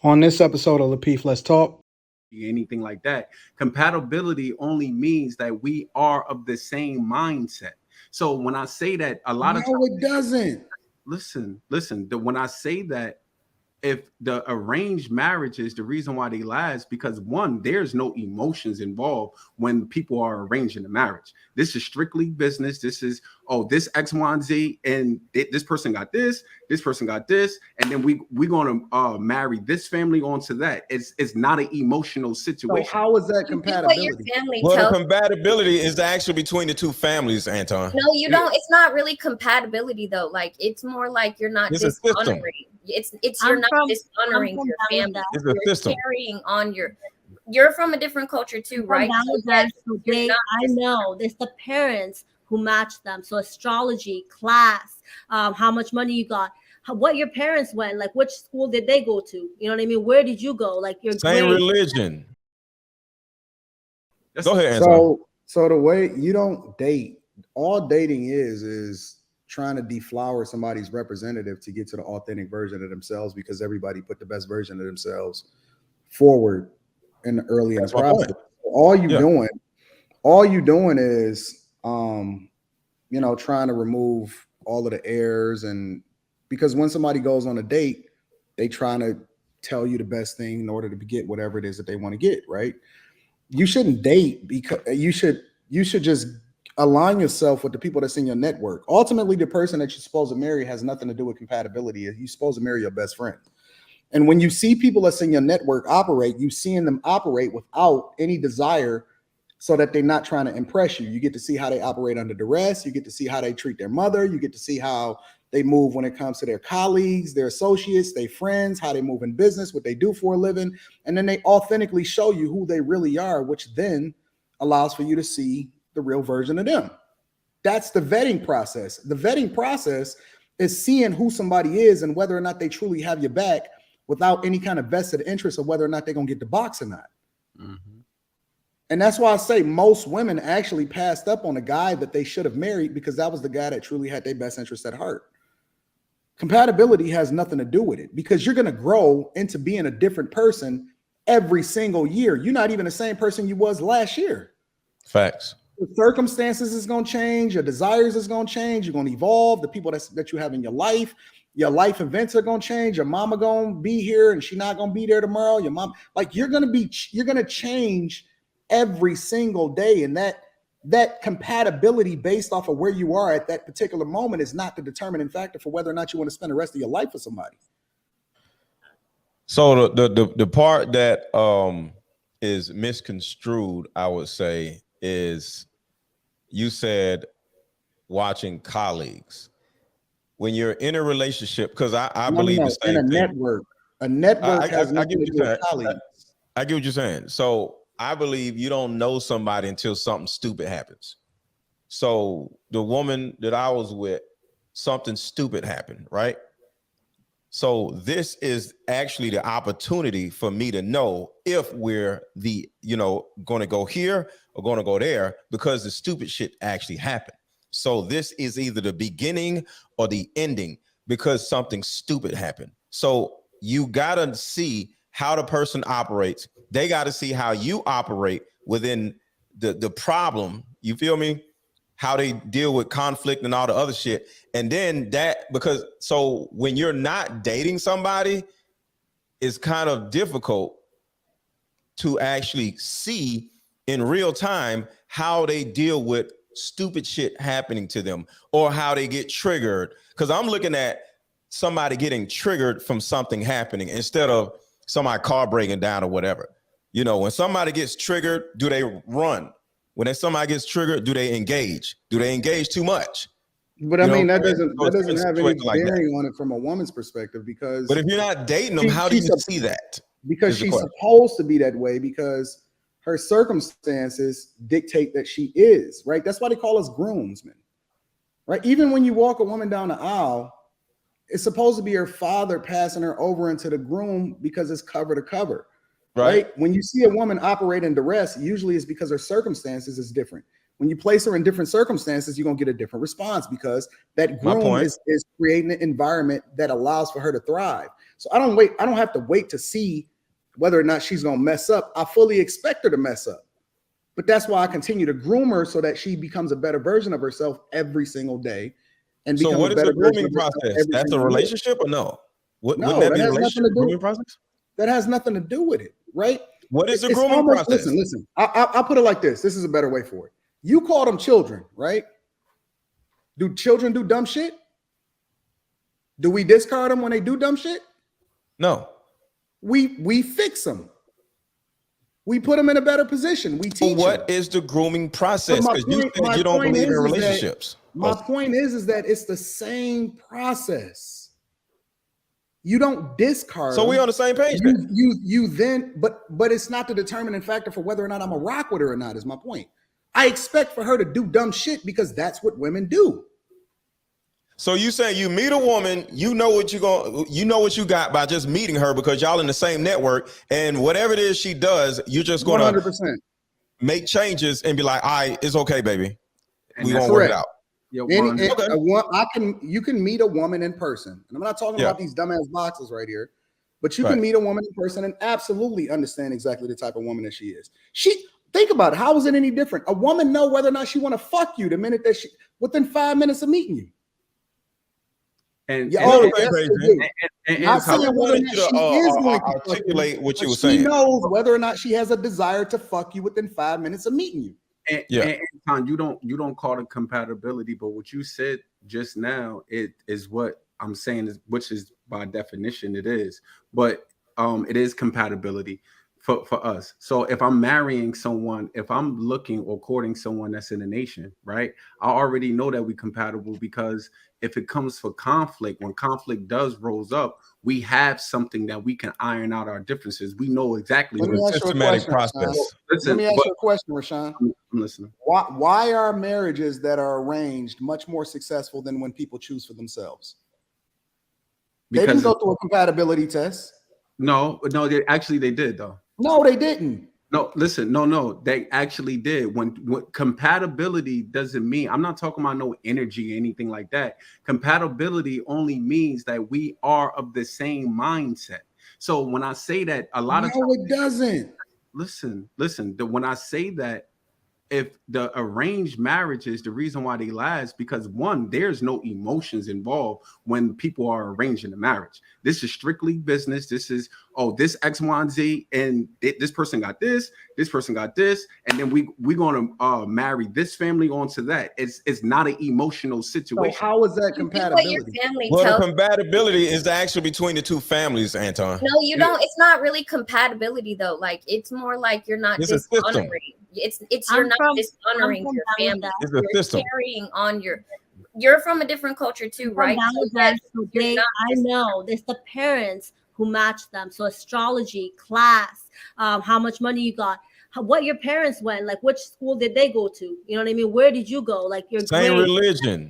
On this episode of Lapeef, Let's Talk. Anything like that. Compatibility only means that we are of the same mindset. So when I say that, a lot of No, times, it doesn't. listen. When I say that, if the arranged marriages, the reason why they last, because one, there's no emotions involved when people are arranging a marriage. This is strictly business. This is, oh, this X, Y, and Z, and this person got this person got this, and then we're gonna marry this family onto that. It's not an emotional So situation. how is that You do what your compatibility? family Well, the tells. compatibility is actually between the two families, Anton. No, you don't. It's not really compatibility though. Like it's more like you're not It's a system. dishonoring. It's you're not dishonoring your family. It's a You're system. carrying on your. You're from a different culture too, right? So yes, you're not I know it's the parents who match them. So astrology, class, how much money you got, what your parents went, like which school did they go to? You know what I mean? Where did you go? Like your Same grades. religion. Go ahead, Anton. So the way you don't date, all dating is trying to deflower somebody's representative to get to the authentic version of themselves, because everybody put the best version of themselves forward in the early in the process. All you doing is trying to remove all of the errors, and because when somebody goes on a date, they trying to tell you the best thing in order to get whatever it is that they want to get, right? You shouldn't date, because you should just align yourself with the people that's in your network. Ultimately, the person that you're supposed to marry has nothing to do with compatibility. You're supposed to marry your best friend. And when you see people that's in your network operate, you seeing them operate without any desire, so that they're not trying to impress you. You get to see how they operate under duress. You get to see how they treat their mother. You get to see how they move when it comes to their colleagues, their associates, their friends, how they move in business, what they do for a living. And then they authentically show you who they really are, which then allows for you to see the real version of them. That's the vetting process. The vetting process is seeing who somebody is and whether or not they truly have your back without any kind of vested interest of whether or not they're going to get the box or not. Mm-hmm. And that's why I say most women actually passed up on a guy that they should have married, because that was the guy that truly had their best interest at heart. Compatibility has nothing to do with it, because you're going to grow into being a different person every single year. You're not even the same person you was last year. Facts. The circumstances is going to change. Your desires is going to change. You're going to evolve. The people that you have in your life events are going to change. Your mama going to be here and she's not going to be there tomorrow. Your mom, like you're going to change every single day. And that compatibility based off of where you are at that particular moment is not the determining factor for whether or not you want to spend the rest of your life with somebody. So the part that is misconstrued, I would say, is you said watching colleagues. When you're in a relationship, because I believe the same in a thing. network. A network has nothing to do with colleagues. I get what you're saying. So I believe you don't know somebody until something stupid happens. So the woman that I was with, something stupid happened, right? So this is actually the opportunity for me to know if we're going to go here or going to go there, because the stupid shit actually happened. So this is either the beginning or the ending, because something stupid happened. So you got to see how the person operates. They got to see how you operate within the problem. You feel me? How they deal with conflict and all the other shit. And then so when you're not dating somebody, it's kind of difficult to actually see in real time how they deal with stupid shit happening to them or how they get triggered. Because I'm looking at somebody getting triggered from something happening instead of somebody car breaking down or whatever. You know, when somebody gets triggered, do they run? When somebody gets triggered, do they engage? Do they engage too much? But I mean, that doesn't have any bearing on it from a woman's perspective, because. But if you're not dating them, how do you see that? Because she's supposed to be that way, because her circumstances dictate that she is, right? That's why they call us groomsmen, right? Even when you walk a woman down the aisle, it's supposed to be her father passing her over into the groom, because it's cover to cover. Right. When you see a woman operate in duress, usually it's because her circumstances is different. When you place her in different circumstances, you're going to get a different response, because that groom is creating an environment that allows for her to thrive. So I don't have to wait to see whether or not she's gonna mess up. I fully expect her to mess up. But that's why I continue to groom her so that she becomes a better version of herself every single day. And so what is the grooming process? That's a relationship or no? Wouldn't that be a relationship grooming process? That has nothing to do with it, right? What is the grooming process? Listen. I'll put it like this. This is a better way for it. You call them children, right? Do children do dumb shit? Do we discard them when they do dumb shit? No. We fix them. We put them in a better position. We teach. So what is the grooming process? Because you said you don't believe in relationships. My point is that it's the same process. You don't discard. So we on the same page. You then, but it's not the determining factor for whether or not I'm a rock with her or not. Is my point. I expect for her to do dumb shit because that's what women do. So you saying you meet a woman, you know what you got by just meeting her because y'all in the same network, and whatever it is she does, you're just gonna 100% make changes and be like, all right, it's okay, baby. We gonna work it out. You can meet a woman in person, and I'm not talking about these dumbass boxes right here, but you can meet a woman in person and absolutely understand exactly the type of woman that she is. Think about it. How is it any different? A woman know whether or not she want to fuck you the minute that within 5 minutes of meeting you. And not saying whether or not she is going to articulate what you were saying. She knows whether or not she has a desire to fuck you within 5 minutes of meeting you. And you don't call it compatibility, but what you said just now, it is what I'm saying, which is by definition it is. But it is compatibility for us. So if I'm marrying someone, if I'm looking or courting someone that's in a nation, right? I already know that we're compatible because if it comes for conflict, when conflict does rose up, we have something that we can iron out our differences. We know exactly the systematic process. Let me ask you a question, Rashawn. I'm listening. Why are marriages that are arranged much more successful than when people choose for themselves? Because they didn't go through a compatibility test. No, they did though. No, they didn't. No, listen, no, they actually did. When compatibility doesn't mean, I'm not talking about no energy or anything like that. Compatibility only means that we are of the same mindset. So when I say that, a lot of times, it doesn't. Listen. When I say that, if the arranged marriages, the reason why they last, because one, there's no emotions involved when people are arranging a marriage. This is strictly business. This is, this X, Y, and Z, and this person got this person got this, and then we're gonna marry this family onto that. It's not an emotional situation. So how is that compatibility? Well, the compatibility is actually between the two families, Anton. No, you don't. It's not really compatibility though. Like it's more like you're not dishonoring. You're not dishonoring your family. It's a system. Carrying on you're from a different culture too, right? I know it's the parents who match them. So astrology, class, how much money you got, what your parents went, like which school did they go to? You know what I mean? Where did you go? Like your same religion.